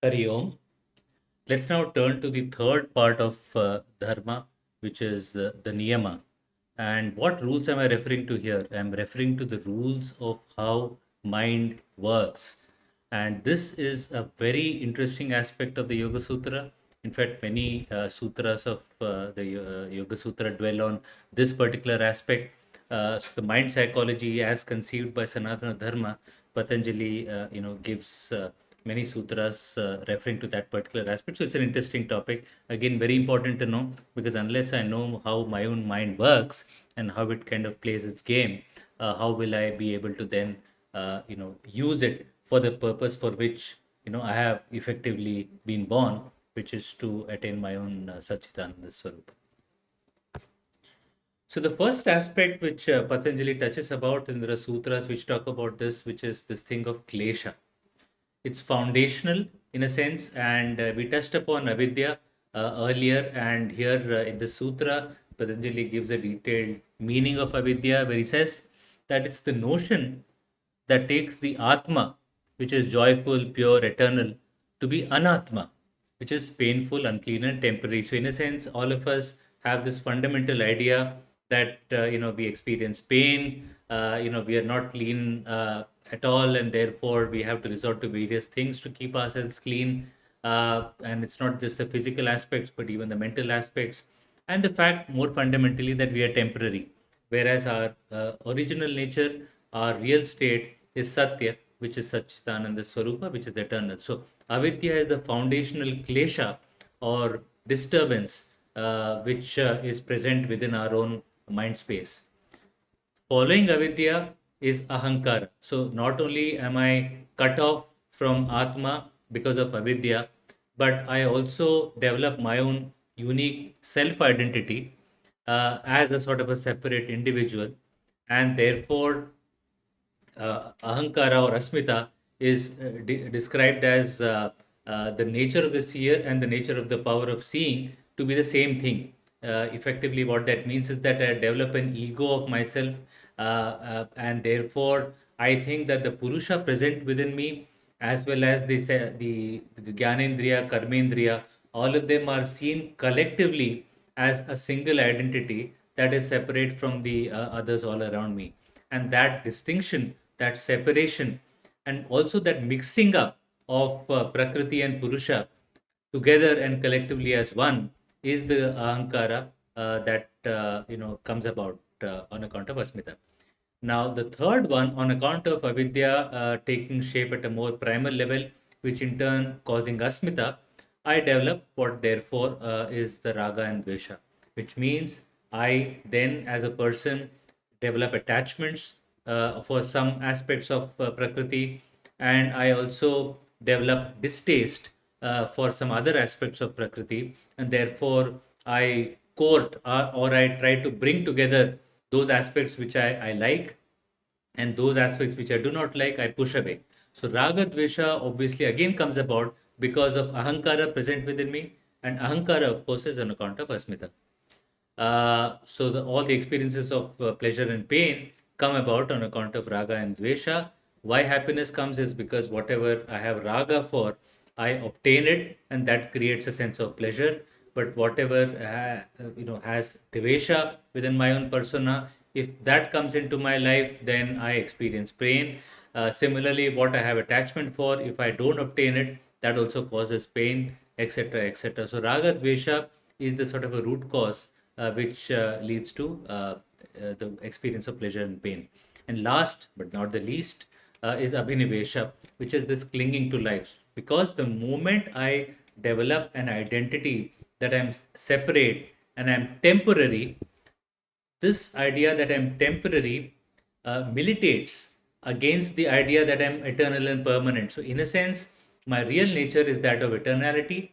Hari Om. Let's now turn to the third part of Dharma, which is the Niyama. And what rules am I referring to here? I'm referring to the rules of how mind works. And this is a very interesting aspect of the Yoga Sutra. In fact, many sutras of the Yoga Sutra dwell on this particular aspect. So the mind psychology, as conceived by Sanatana Dharma, Patanjali, gives many sutras referring to that particular aspect. So it's an interesting topic. Again, very important to know because unless I know how my own mind works and how it kind of plays its game, how will I be able to then, use it for the purpose for which I have effectively been born, which is to attain my own Satchitananda Swarupa. So the first aspect which Patanjali touches about, and there are sutras which talk about this, which is this thing of klesha. It's foundational in a sense, and we touched upon avidya earlier, and here in the sutra, Patanjali gives a detailed meaning of avidya, where he says that it's the notion that takes the atma, which is joyful, pure, eternal, to be anatma, which is painful, unclean, and temporary. So, in a sense, all of us have this fundamental idea that we experience pain. We are not clean at all, and therefore we have to resort to various things to keep ourselves clean. And it's not just the physical aspects, but even the mental aspects, and the fact, more fundamentally, that we are temporary, whereas our original nature, our real state is Satya, which is Satchitananda Swarupa, which is eternal. So, avidya is the foundational klesha or disturbance which is present within our own mind space. Following avidya is ahankara. So, not only am I cut off from Atma because of avidya, but I also develop my own unique self identity as a sort of a separate individual, and therefore ahankara or asmita is described as the nature of the seer and the nature of the power of seeing to be the same thing. Effectively, what that means is that I develop an ego of myself, and therefore I think that the purusha present within me, as well as the Gyanendriya, Karmendriya, all of them are seen collectively as a single identity that is separate from the others all around me. And that distinction, that separation, and also that mixing up of Prakriti and Purusha together and collectively as one is the ahankara that comes about on account of asmita. Now, the third one, on account of avidya taking shape at a more primal level, which in turn causing asmita, I develop what therefore is the raga and dvesha, which means I then, as a person, develop attachments for some aspects of Prakriti, and I also develop distaste for some other aspects of Prakriti, and therefore I court or I try to bring together those aspects which I like, and those aspects which I do not like, I push away. So raga dvesha obviously again comes about because of ahankara present within me, and ahankara, of course, is on account of asmita. So all the experiences of pleasure and pain come about on account of raga and dvesha. Why happiness comes is because whatever I have raga for, I obtain it, and that creates a sense of pleasure. But whatever has dvesha within my own persona, if that comes into my life, then I experience pain. Similarly, what I have attachment for, if I don't obtain it, that also causes pain, etc., etc. So raga dvesha is the sort of a root cause which leads to the experience of pleasure and pain. And last but not the least is abhinivesha, which is this clinging to life. Because the moment I develop an identity that I'm separate and I'm temporary, this idea that I'm temporary militates against the idea that I'm eternal and permanent. So, in a sense, my real nature is that of eternality,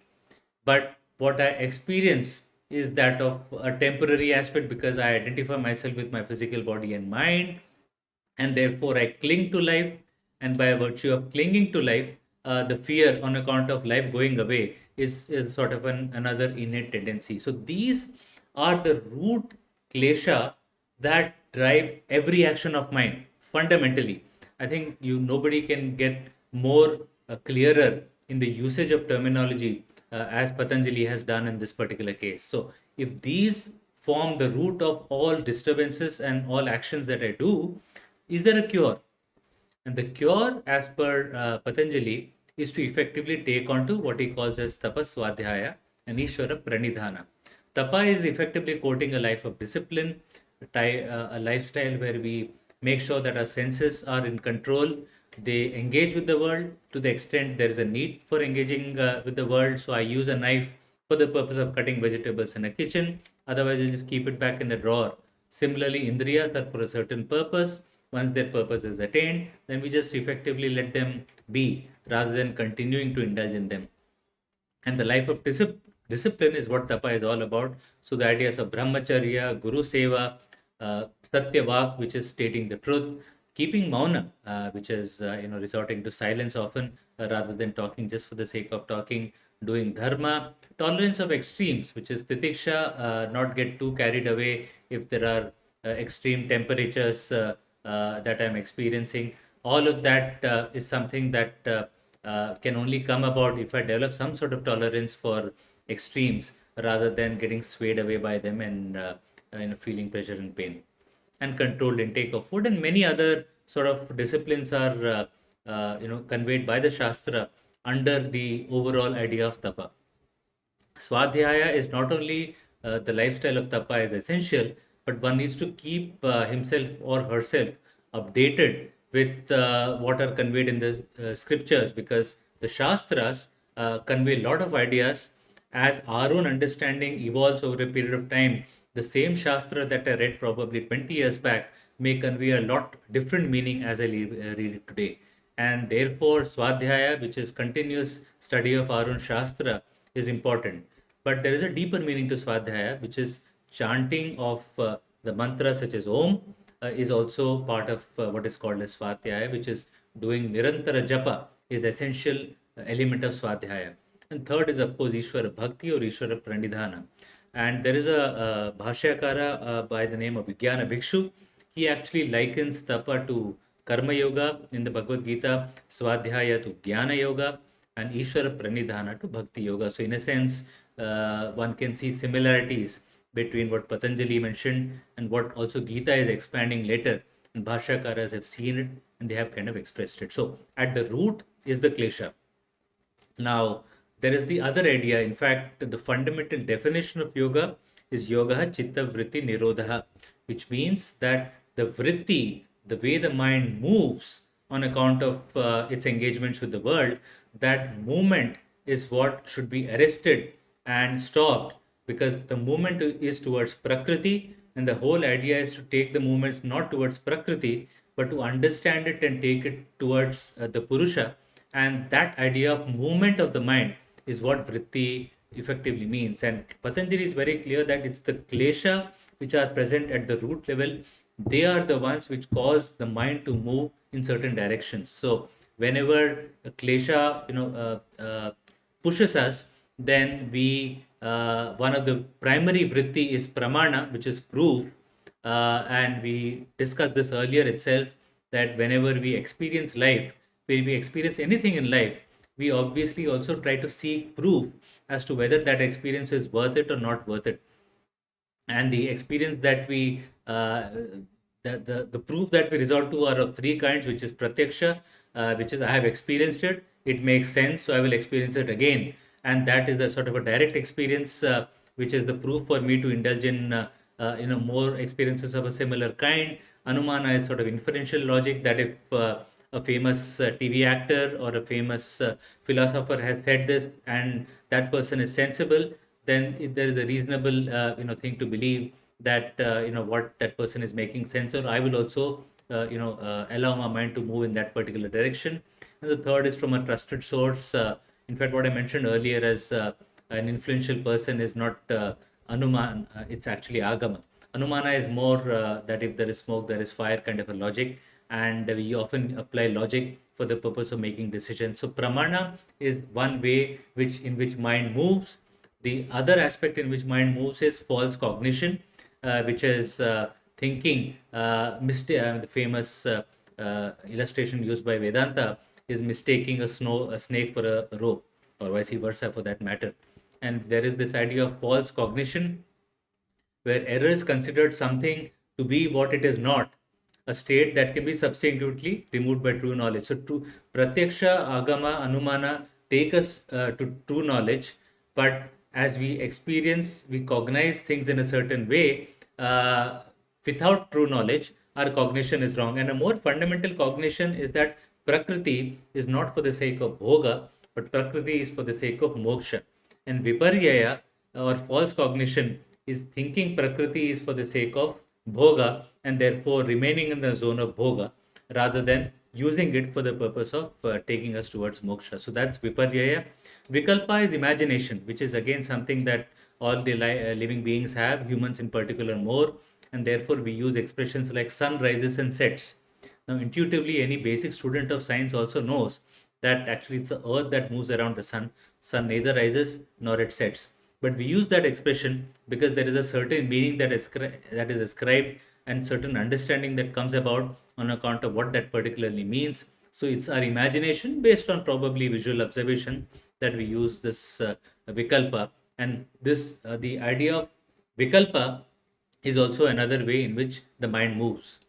but what I experience is that of a temporary aspect because I identify myself with my physical body and mind, and therefore I cling to life. And by virtue of clinging to life, the fear on account of life going away is sort of another innate tendency. So these are the root klesha that drive every action of mine fundamentally. I think you nobody can get more clearer in the usage of terminology as Patanjali has done in this particular case. So, if these form the root of all disturbances and all actions that I do, is there a cure? And the cure, as per Patanjali, is to effectively take on to what he calls as tapas swadhyaya and Ishvara pranidhana. Tapa is effectively quoting a life of discipline, a lifestyle where we make sure that our senses are in control. They engage with the world to the extent there is a need for engaging with the world. So I use a knife for the purpose of cutting vegetables in a kitchen. Otherwise, I just keep it back in the drawer. Similarly, indriyas are for a certain purpose. Once their purpose is attained, then we just effectively let them be rather than continuing to indulge in them. And the life of discipline is what tapa is all about. So the ideas of brahmacharya, guru seva, satya vak, which is stating the truth, keeping mauna, which is resorting to silence often rather than talking just for the sake of talking, doing dharma, tolerance of extremes, which is titiksha, not get too carried away if there are extreme temperatures that I'm experiencing. All of that is something that can only come about if I develop some sort of tolerance for extremes rather than getting swayed away by them and feeling pressure and pain. And controlled intake of food and many other sort of disciplines are conveyed by the Shastra under the overall idea of tapa. Swadhyaya is not only the lifestyle of tapa is essential, but one needs to keep himself or herself updated with what are conveyed in the scriptures, because the Shastras convey a lot of ideas. As our own understanding evolves over a period of time, the same Shastra that I read probably 20 years back may convey a lot different meaning as I read it today. And therefore, Swadhyaya, which is continuous study of our own Shastra, is important. But there is a deeper meaning to Swadhyaya, which is chanting of the mantra such as Om is also part of what is called as Swadhyaya, which is doing Nirantara Japa is essential element of Swadhyaya. And third is, of course, Ishvara Bhakti or Ishvara Pranidhana. And there is a Bhashyakara by the name of Vijnana Bhikshu. He actually likens tapa to Karma Yoga in the Bhagavad Gita, Swadhyaya to Jnana Yoga, and Ishvara Pranidhana to Bhakti Yoga. So, in a sense, one can see similarities between what Patanjali mentioned and what also Gita is expanding later. And Bhashyakaras have seen it and they have kind of expressed it. So, at the root is the klesha. Now, there is the other idea. In fact, the fundamental definition of yoga is yoga chitta vritti nirodha, which means that the vritti, the way the mind moves on account of its engagements with the world, that movement is what should be arrested and stopped, because the movement is towards prakriti, and the whole idea is to take the movements not towards prakriti but to understand it and take it towards the purusha. And that idea of movement of the mind is what vritti effectively means. And Patanjali is very clear that it's the klesha which are present at the root level. They are the ones which cause the mind to move in certain directions. So whenever a klesha pushes us, then we one of the primary vritti is pramana, which is proof. And we discussed this earlier itself, that whenever we experience life, when we experience anything in life, we obviously also try to seek proof as to whether that experience is worth it or not worth it. And the experience that we the proof that we resort to are of three kinds, which is pratyaksha, which is I have experienced it, it makes sense, so I will experience it again. And that is a sort of a direct experience, which is the proof for me to indulge in more experiences of a similar kind. Anumana is sort of inferential logic, that if a famous TV actor or a famous philosopher has said this and that person is sensible, then there is a reasonable thing to believe that what that person is making sense, or I will also allow my mind to move in that particular direction. And the third is from a trusted source. In fact, what I mentioned earlier as an influential person is not anuman, it's actually agama. Anumana is more that if there is smoke there is fire kind of a logic, and we often apply logic for the purpose of making decisions. So pramana is one way in which mind moves. The other aspect in which mind moves is false cognition, which is thinking. The famous illustration used by Vedanta is mistaking a snake for a rope, or vice versa for that matter. And there is this idea of false cognition, where error is considered something to be what it is not, a state that can be subsequently removed by true knowledge. So, true pratyaksha, agama, anumana take us to true knowledge, but as we experience, we cognize things in a certain way. Without true knowledge, our cognition is wrong. And a more fundamental cognition is that Prakriti is not for the sake of bhoga, but Prakriti is for the sake of moksha. And Viparyaya, or false cognition, is thinking Prakriti is for the sake of bhoga and therefore remaining in the zone of bhoga rather than using it for the purpose of taking us towards moksha. So that's Viparyaya. Vikalpa is imagination, which is again something that all the living beings have, humans in particular more, and therefore we use expressions like sun rises and sets. Now, intuitively, any basic student of science also knows that actually it's the earth that moves around the sun. Sun neither rises nor it sets. But we use that expression because there is a certain meaning that is ascribed and certain understanding that comes about on account of what that particularly means. So it's our imagination based on probably visual observation that we use this vikalpa. And this the idea of vikalpa is also another way in which the mind moves.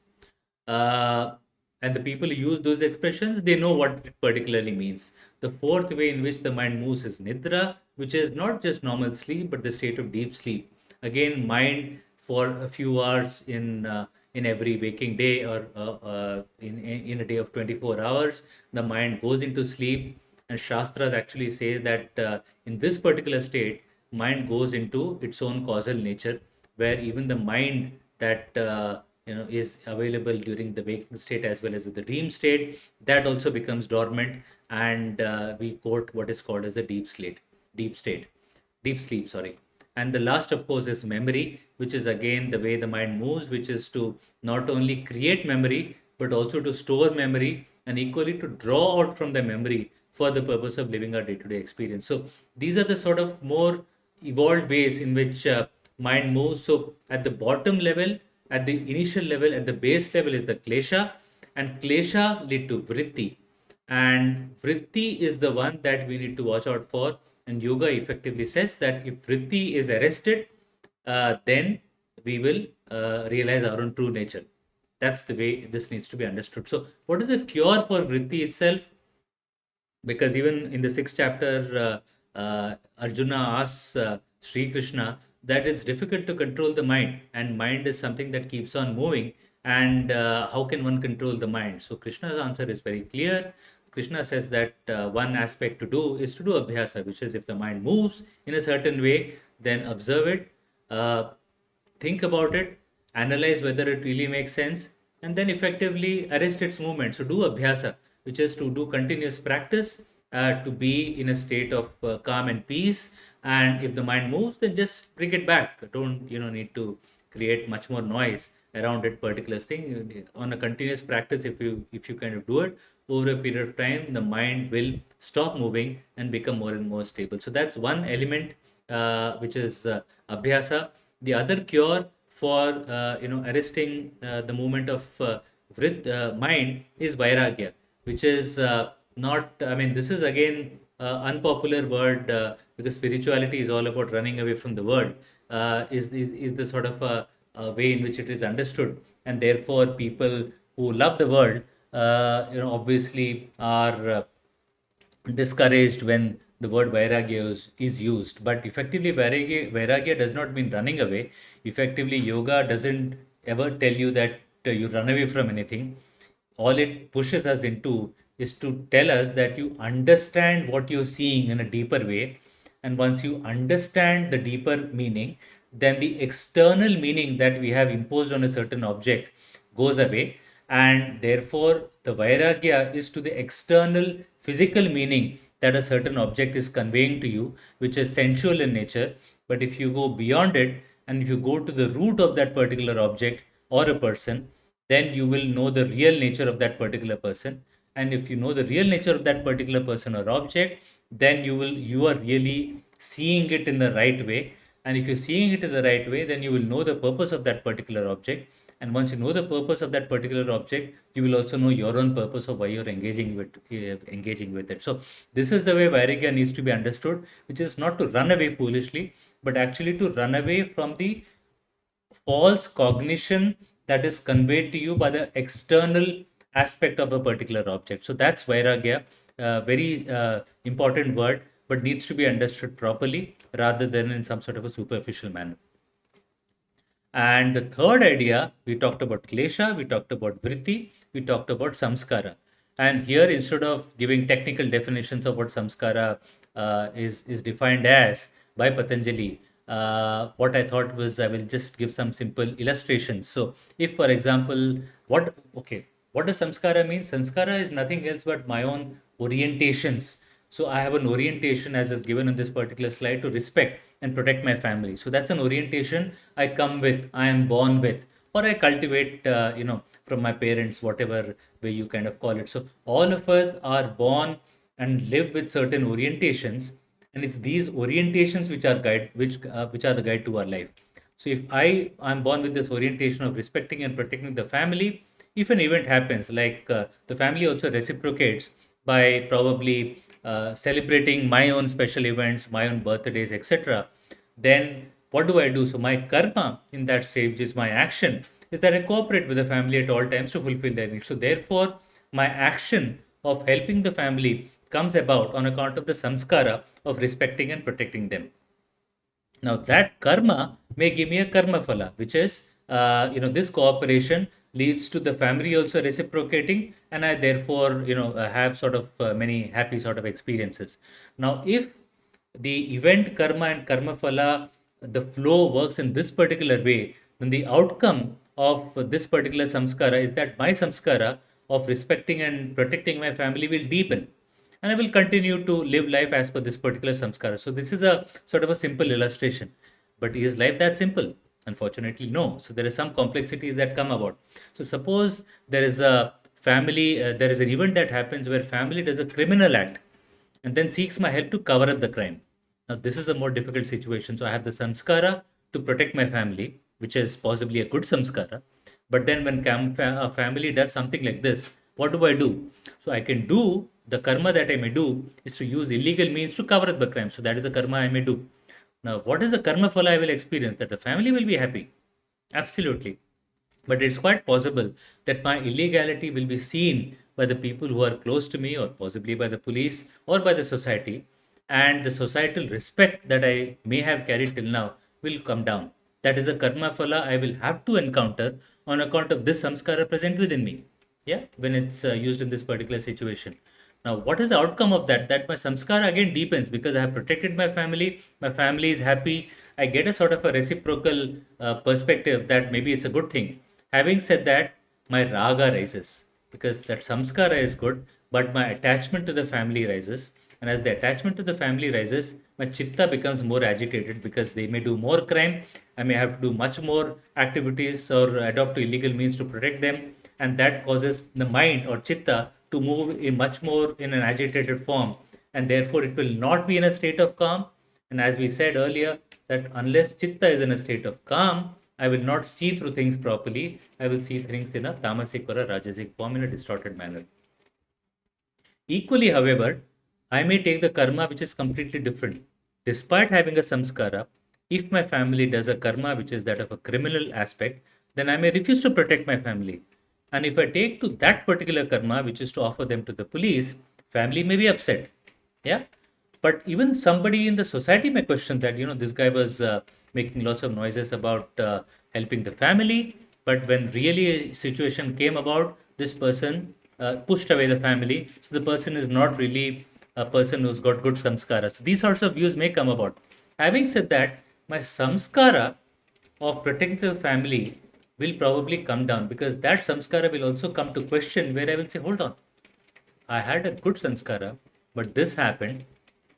Uh, and the people who use those expressions, they know what it particularly means. The fourth way in which the mind moves is nidra, which is not just normal sleep, but the state of deep sleep. Again, mind for a few hours in every waking day, or in a day of 24 hours, the mind goes into sleep. And Shastras actually say that in this particular state, mind goes into its own causal nature, where even the mind that is available during the waking state as well as the dream state, that also becomes dormant, and we quote what is called as the deep state, deep sleep, sorry. And the last, of course, is memory, which is again the way the mind moves, which is to not only create memory but also to store memory and equally to draw out from the memory for the purpose of living our day-to-day experience. So these are the sort of more evolved ways in which mind moves. So at the bottom level, at the initial level, at the base level is the klesha, and klesha lead to vritti. And vritti is the one that we need to watch out for. And yoga effectively says that if vritti is arrested, then we will realize our own true nature. That's the way this needs to be understood. So, what is the cure for vritti itself? Because even in the sixth chapter, Arjuna asks Sri Krishna that it's difficult to control the mind, and mind is something that keeps on moving. And how can one control the mind? So Krishna's answer is very clear. Krishna says that one aspect to do is to do abhyasa, which is if the mind moves in a certain way, then observe it, uh, think about it, analyze whether it really makes sense, and then effectively arrest its movement. So do abhyasa, which is to do continuous practice, to be in a state of calm and peace. And if the mind moves, then just bring it back. Don't need to create much more noise around that particular thing. On a continuous practice, if you kind of do it over a period of time, the mind will stop moving and become more and more stable. So that's one element, which is abhyasa. The other cure for arresting the movement of mind is vairagya, which is not. I mean, this is again unpopular word, because spirituality is all about running away from the world. Is the sort of a way in which it is understood, and therefore people who love the world, obviously are discouraged when the word vairagya is used. But effectively, vairagya does not mean running away. Effectively, yoga doesn't ever tell you that you run away from anything. All it pushes us into is to tell us that you understand what you're seeing in a deeper way. And once you understand the deeper meaning, then the external meaning that we have imposed on a certain object goes away. And therefore, the vairagya is to the external physical meaning that a certain object is conveying to you, which is sensual in nature. But if you go beyond it, and if you go to the root of that particular object or a person, then you will know the real nature of that particular person. And if you know the real nature of that particular person or object, then you are really seeing it in the right way. And if you're seeing it in the right way, then you will know the purpose of that particular object. And once you know the purpose of that particular object, you will also know your own purpose of why you're engaging with it. So this is the way Vairagya needs to be understood, which is not to run away foolishly, but actually to run away from the false cognition that is conveyed to you by the external aspect of a particular object. So that's Vairagya, very important word, but needs to be understood properly rather than in some sort of a superficial manner. And the third idea, we talked about klesha, we talked about vritti, we talked about samskara. And here, instead of giving technical definitions of what samskara is defined as by Patanjali, what I thought was I will just give some simple illustrations. So, if for example, what does samskara mean? Samskara is nothing else but my own orientations. So I have an orientation, as is given in this particular slide, to respect and protect my family. So that's an orientation I come with, I am born with, or I cultivate, from my parents, whatever way you kind of call it. So all of us are born and live with certain orientations, and it's these orientations which are the guide to our life. So if I'm born with this orientation of respecting and protecting the family, if an event happens, like the family also reciprocates by probably celebrating my own special events, my own birthdays, etc., then what do I do? So my karma in that stage, which is my action, is that I cooperate with the family at all times to fulfill their needs. So therefore, my action of helping the family comes about on account of the samskara of respecting and protecting them. Now that karma may give me a karma phala, which is, this cooperation leads to the family also reciprocating, and I therefore, have sort of many happy sort of experiences. Now, if the event karma and karma phala, the flow works in this particular way, then the outcome of this particular samskara is that my samskara of respecting and protecting my family will deepen, and I will continue to live life as per this particular samskara. So this is a sort of a simple illustration. But is life that simple? Unfortunately, no. So there are some complexities that come about. So suppose there is a family, there is an event that happens where family does a criminal act and then seeks my help to cover up the crime. Now this is a more difficult situation. So I have the samskara to protect my family, which is possibly a good samskara. But then when a family does something like this, what do I do? So I can do the karma that I may do is to use illegal means to cover up the crime. So that is the karma I may do. Now, what is the karma phala I will experience? That the family will be happy. Absolutely. But it's quite possible that my illegality will be seen by the people who are close to me, or possibly by the police or by the society. And the societal respect that I may have carried till now will come down. That is a karma phala I will have to encounter on account of this samskara present within me. Yeah, when it's used in this particular situation. Now, what is the outcome of that? That my samskara again deepens because I have protected my family is happy. I get a sort of a reciprocal perspective that maybe it's a good thing. Having said that, my raga rises because that samskara is good, but my attachment to the family rises. And as the attachment to the family rises, my chitta becomes more agitated because they may do more crime. I may have to do much more activities or adopt illegal means to protect them, and that causes the mind or chitta to move in much more in an agitated form, and therefore it will not be in a state of calm. And as we said earlier, that unless chitta is in a state of calm, I will not see through things properly. I will see things in a tamasic or a rajasic form in a distorted manner. Equally, however, I may take the karma which is completely different. Despite having a samskara, if my family does a karma which is that of a criminal aspect, then I may refuse to protect my family. And if I take to that particular karma, which is to offer them to the police, family may be upset. Yeah. But even somebody in the society may question that, this guy was making lots of noises about helping the family. But when really a situation came about, this person pushed away the family. So the person is not really a person who's got good samskara. So these sorts of views may come about. Having said that, my samskara of protecting the family will probably come down because that samskara will also come to question where I will say, hold on, I had a good sanskara, but this happened,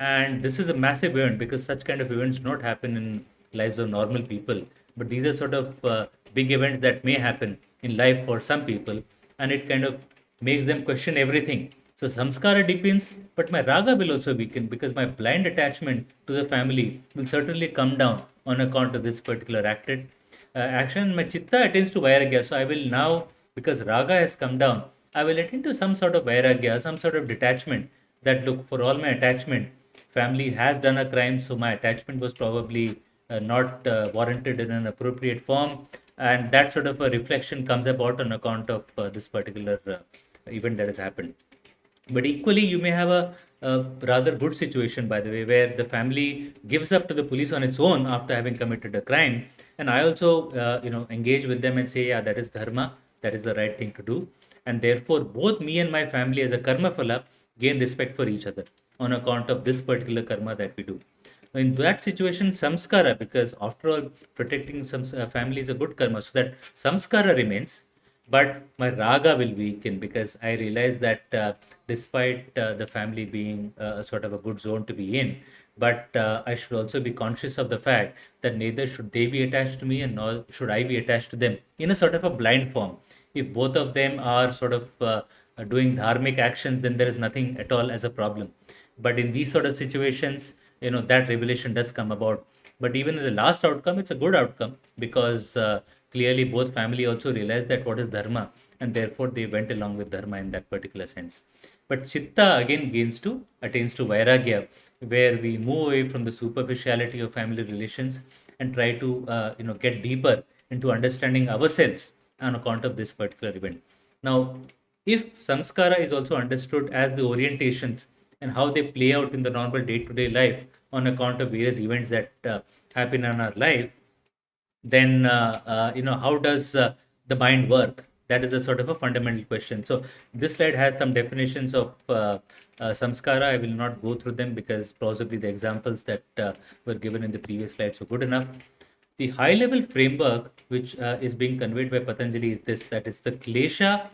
and this is a massive event because such kind of events do not happen in lives of normal people. But these are sort of big events that may happen in life for some people, and it kind of makes them question everything. So samskara deepens, but my raga will also weaken because my blind attachment to the family will certainly come down on account of this particular acted. action, my chitta attains to vairagya. So I will now, because raga has come down, I will attain to some sort of vairagya, some sort of detachment. That look, for all my attachment, family has done a crime, so my attachment was probably not warranted in an appropriate form, and that sort of a reflection comes about on account of this particular event that has happened. But equally, you may have a rather good situation, by the way, where the family gives up to the police on its own after having committed a crime. And I also, engage with them and say, yeah, that is dharma, that is the right thing to do. And therefore, both me and my family as a karma phala gain respect for each other on account of this particular karma that we do. In that situation, samskara, because after all, protecting some family is a good karma, so that samskara remains, but my raga will weaken because I realize that despite the family being a sort of a good zone to be in, but I should also be conscious of the fact that neither should they be attached to me and nor should I be attached to them in a sort of a blind form. If both of them are sort of doing dharmic actions, then there is nothing at all as a problem. But in these sort of situations, that revelation does come about. But even in the last outcome, it's a good outcome because clearly both family also realized that what is dharma, and therefore they went along with dharma in that particular sense. But chitta again attains to vairagya, where we move away from the superficiality of family relations and try to get deeper into understanding ourselves on account of this particular event. Now, if samskara is also understood as the orientations and how they play out in the normal day-to-day life on account of various events that happen in our life, then how does the mind work? That is a sort of a fundamental question. So this slide has some definitions of samskara. I will not go through them because possibly the examples that were given in the previous slides were good enough. The high level framework which is being conveyed by Patanjali is this, that is the klesha,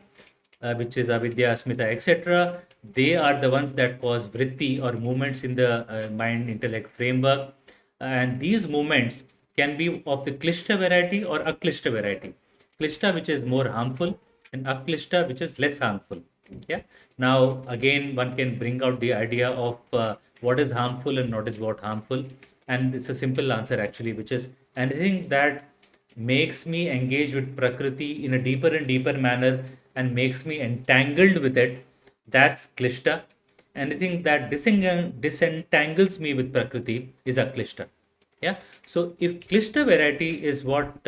which is avidya, asmita, etc. They are the ones that cause vritti or movements in the mind intellect framework. And these movements can be of the klishta variety or aklishta variety. Klishta, which is more harmful, and aklishta, which is less harmful. Yeah. Now, again, one can bring out the idea of what is harmful and what is what harmful. And it's a simple answer actually, which is anything that makes me engage with Prakriti in a deeper and deeper manner and makes me entangled with it, that's Klishta. Anything that disentangles me with Prakriti is a Klishta. Yeah. So if Klishta variety is what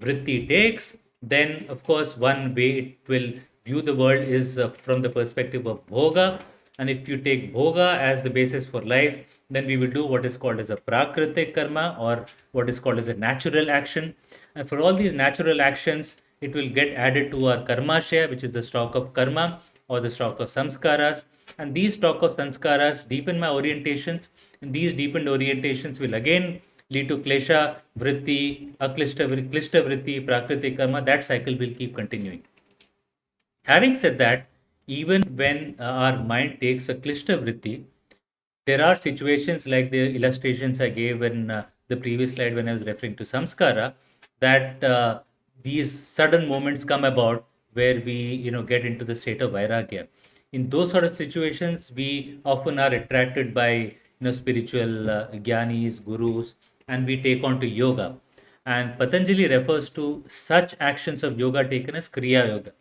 Vritti takes, then of course one way it will view the world is from the perspective of Bhoga. And if you take Bhoga as the basis for life, then we will do what is called as a Prakritik karma or what is called as a natural action. And for all these natural actions, it will get added to our karma share, which is the stock of karma or the stock of samskaras. And these stock of samskaras deepen my orientations, and these deepened orientations will again lead to klesha, vritti, klishta vritti, prakriti karma. That cycle will keep continuing. Having said that, even when our mind takes a klishta vritti, there are situations like the illustrations I gave in the previous slide when I was referring to samskara, that these sudden moments come about where we, get into the state of vairagya. In those sort of situations, we often are attracted by, spiritual gyanis, gurus, and we take on to yoga. And Patanjali refers to such actions of yoga taken as kriya yoga.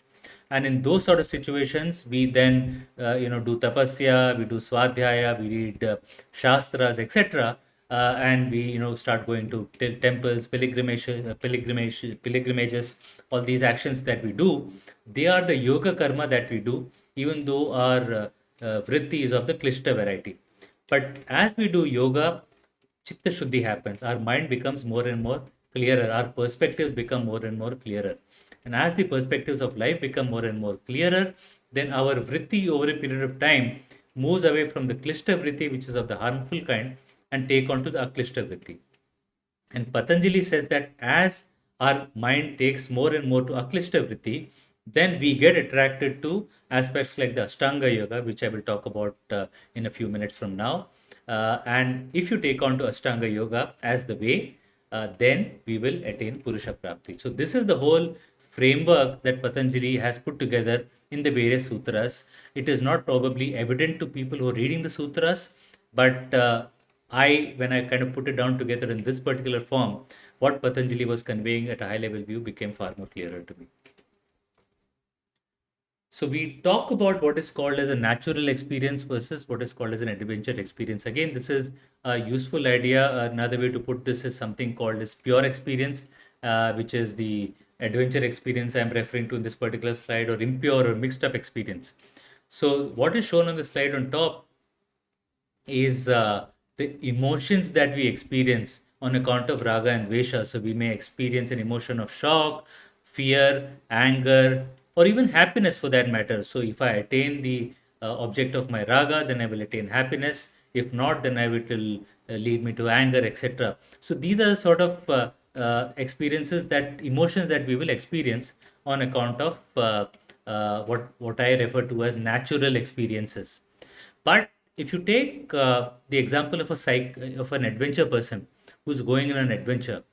And in those sort of situations, we then, do tapasya, we do swadhyaya, we read shastras, etc. And we, start going to temples, pilgrimages, all these actions that we do. They are the yoga karma that we do, even though our vritti is of the klishta variety. But as we do yoga, chitta shuddhi happens. Our mind becomes more and more clearer. Our perspectives become more and more clearer. And as the perspectives of life become more and more clearer, then our vritti over a period of time moves away from the klishta vritti, which is of the harmful kind, and take on to the aklishta vritti. And Patanjali says that as our mind takes more and more to Aklishta Vritti, then we get attracted to aspects like the Ashtanga Yoga, which I will talk about in a few minutes from now. And if you take on to Ashtanga Yoga as the way, then we will attain Purusha Prapti. So, this is the whole framework that Patanjali has put together in the various sutras. It is not probably evident to people who are reading the sutras, but when I kind of put it down together in this particular form, what Patanjali was conveying at a high level view became far more clearer to me. So we talk about what is called as a natural experience versus what is called as an adventure experience. Again, this is a useful idea. Another way to put this is something called as pure experience, which is the adventure experience I'm referring to in this particular slide, or impure or mixed up experience. So what is shown on the slide on top is the emotions that we experience on account of raga and dvesha. So we may experience an emotion of shock, fear, anger, or even happiness for that matter. So if I attain the object of my raga, then I will attain happiness. If not, then it will lead me to anger, etc. So these are sort of experiences, that emotions that we will experience on account of what I refer to as natural experiences. But if you take the example of of an adventure person who's going on an adventure,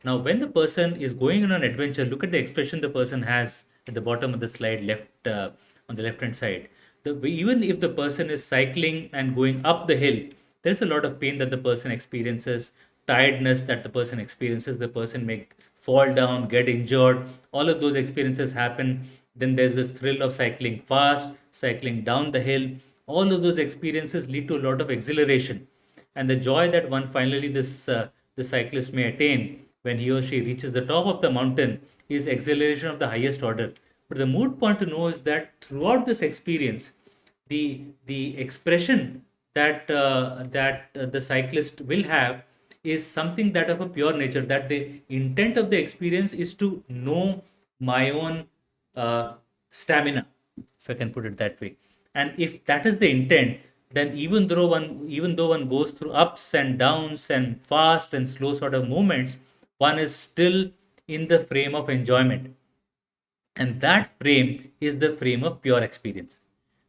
now when the person is going on an adventure, look at the expression the person has at the bottom of the slide, left on the left hand side. Even if the person is cycling and going up the hill, there's a lot of pain that the person experiences, tiredness that the person experiences. The person may fall down, get injured. All of those experiences happen. Then there's this thrill of cycling fast, cycling down the hill. All of those experiences lead to a lot of exhilaration, and the joy that one finally the cyclist may attain when he or she reaches the top of the mountain is exhilaration of the highest order. But the moot point to know is that throughout this experience, the expression that the cyclist will have is something that of a pure nature, that the intent of the experience is to know my own stamina, if I can put it that way. And if that is the intent, then even though one goes through ups and downs and fast and slow sort of movements, one is still in the frame of enjoyment, and that frame is the frame of pure experience.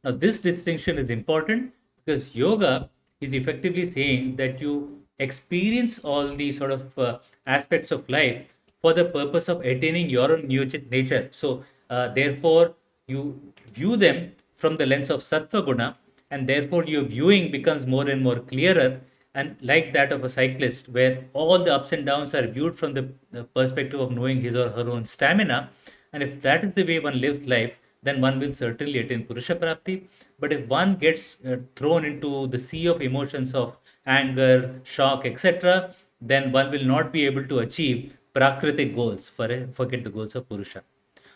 Now, this distinction is important because yoga is effectively saying that you experience all these sort of aspects of life for the purpose of attaining your own nature. So, therefore, you view them from the lens of sattva guna, and therefore your viewing becomes more and more clearer, and like that of a cyclist, where all the ups and downs are viewed from the perspective of knowing his or her own stamina. And if that is the way one lives life, then one will certainly attain Purusha Prapti. But if one gets thrown into the sea of emotions of anger, shock, etc., then one will not be able to achieve Prakritic goals, forget the goals of Purusha.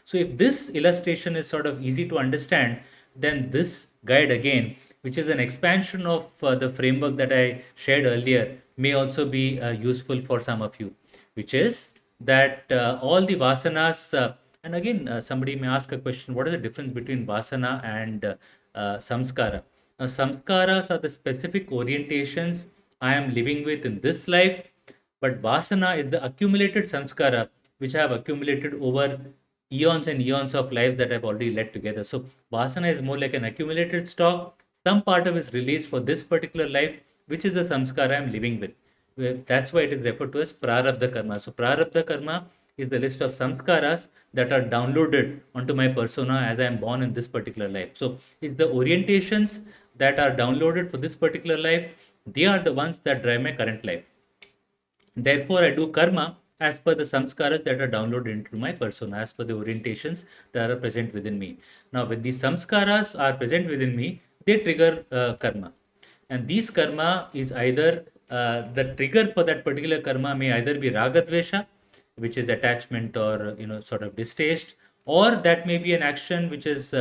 So if this illustration is sort of easy to understand, then this guide again, which is an expansion of the framework that I shared earlier, may also be useful for some of you, which is that all the vasanas, and again, somebody may ask a question, what is the difference between vasana and samskara? Now, samskaras are the specific orientations I am living with in this life, but vasana is the accumulated samskara which I have accumulated over eons and eons of lives that I've already led together. So vasana is more like an accumulated stock. Some part of it is released for this particular life, which is the samskara I'm living with. That's why it is referred to as prarabdha karma. So prarabdha karma is the list of samskaras that are downloaded onto my persona as I am born in this particular life. So it's the orientations that are downloaded for this particular life. They are the ones that drive my current life. Therefore, I do karma as per the samskaras that are downloaded into my persona, as per the orientations that are present within me. Now, when these samskaras are present within me, they trigger karma. And these karma is either the trigger for that particular karma may either be ragadvesha, which is attachment or sort of distaste, or that may be an action which is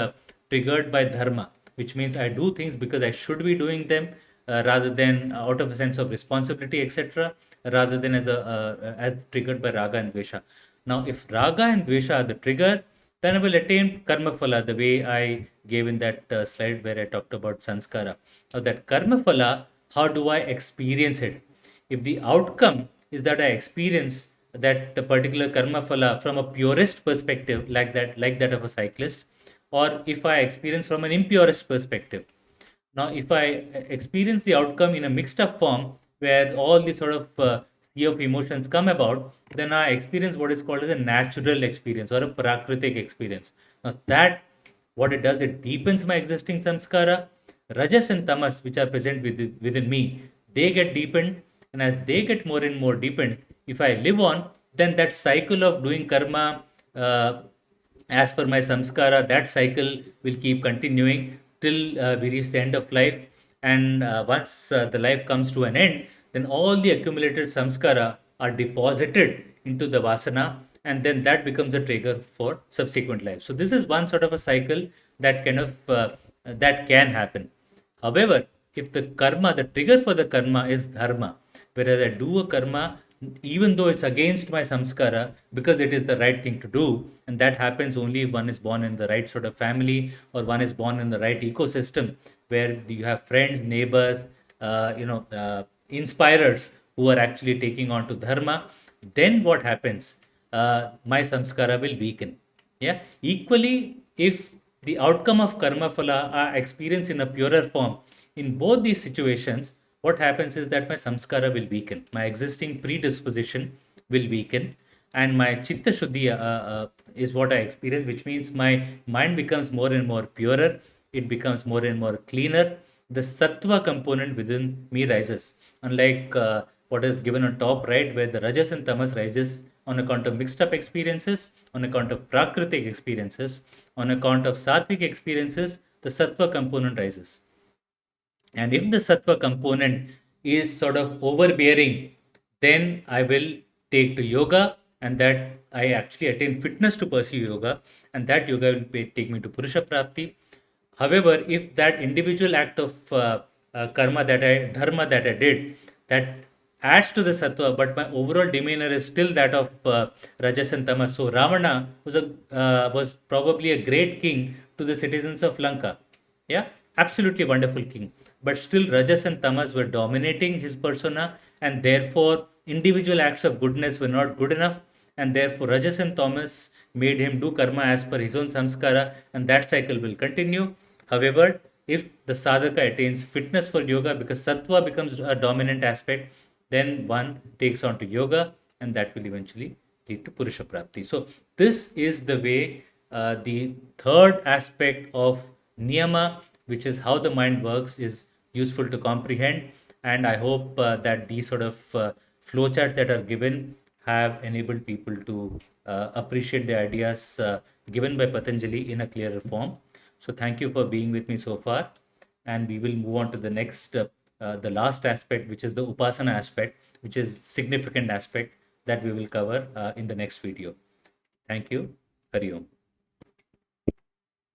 triggered by dharma, which means I do things because I should be doing them, rather than out of a sense of responsibility, etc., rather than as triggered by raga and dvesha. Now, if raga and dvesha are the trigger, then I will attain karma phala the way I gave in that slide where I talked about sanskara. Now, that karma phala, how do I experience it? If the outcome is that I experience that particular karma phala from a purest perspective, like that of a cyclist, or if I experience from an impurest perspective. Now, if I experience the outcome in a mixed up form where all these sort of sea of emotions come about, then I experience what is called as a natural experience or a prakritic experience. Now, that what it does, it deepens my existing samskara. Rajas and tamas, which are present within me, they get deepened, and as they get more and more deepened, if I live on, then that cycle of doing karma uh, as per my samskara, that cycle will keep continuing till we reach the end of life. And once the life comes to an end, then all the accumulated samskara are deposited into the vasana, and then that becomes a trigger for subsequent life. So this is one sort of a cycle that kind of that can happen. However, if the karma, the trigger for the karma is dharma, whereas I do a karma even though it's against my samskara because it is the right thing to do, and that happens only if one is born in the right sort of family or one is born in the right ecosystem where you have friends, neighbors, inspirers who are actually taking on to dharma. Then what happens? My samskara will weaken. Yeah. Equally, if the outcome of karma phala are experienced in a purer form, in both these situations, what happens is that my samskara will weaken, my existing predisposition will weaken, and my chitta shuddhi is what I experience, which means my mind becomes more and more purer, it becomes more and more cleaner. The sattva component within me rises, unlike what is given on top right, where the rajas and tamas rises on account of mixed up experiences, on account of prakritic experiences, on account of sattvic experiences, the sattva component rises. And if the sattva component is sort of overbearing, then I will take to yoga, and that I actually attain fitness to pursue yoga, and that yoga will take me to Purusha Prapti. However, if that individual act of dharma that I did, that adds to the sattva, but my overall demeanor is still that of Rajas and Tamas. So Ravana was probably a great king to the citizens of Lanka. Yeah, absolutely wonderful king. But still, Rajas and Tamas were dominating his persona, and therefore, individual acts of goodness were not good enough. And therefore, Rajas and Tamas made him do karma as per his own samskara, and that cycle will continue. However, if the sadhaka attains fitness for yoga because sattva becomes a dominant aspect, then one takes on to yoga, and that will eventually lead to Purusha Prapti. So, this is the way the third aspect of niyama, which is how the mind works, is useful to comprehend. And I hope that these sort of flowcharts that are given have enabled people to appreciate the ideas given by Patanjali in a clearer form. So, thank you for being with me so far. And we will move on to the next, the last aspect, which is the Upasana aspect, which is significant aspect that we will cover in the next video. Thank you. Hari Om.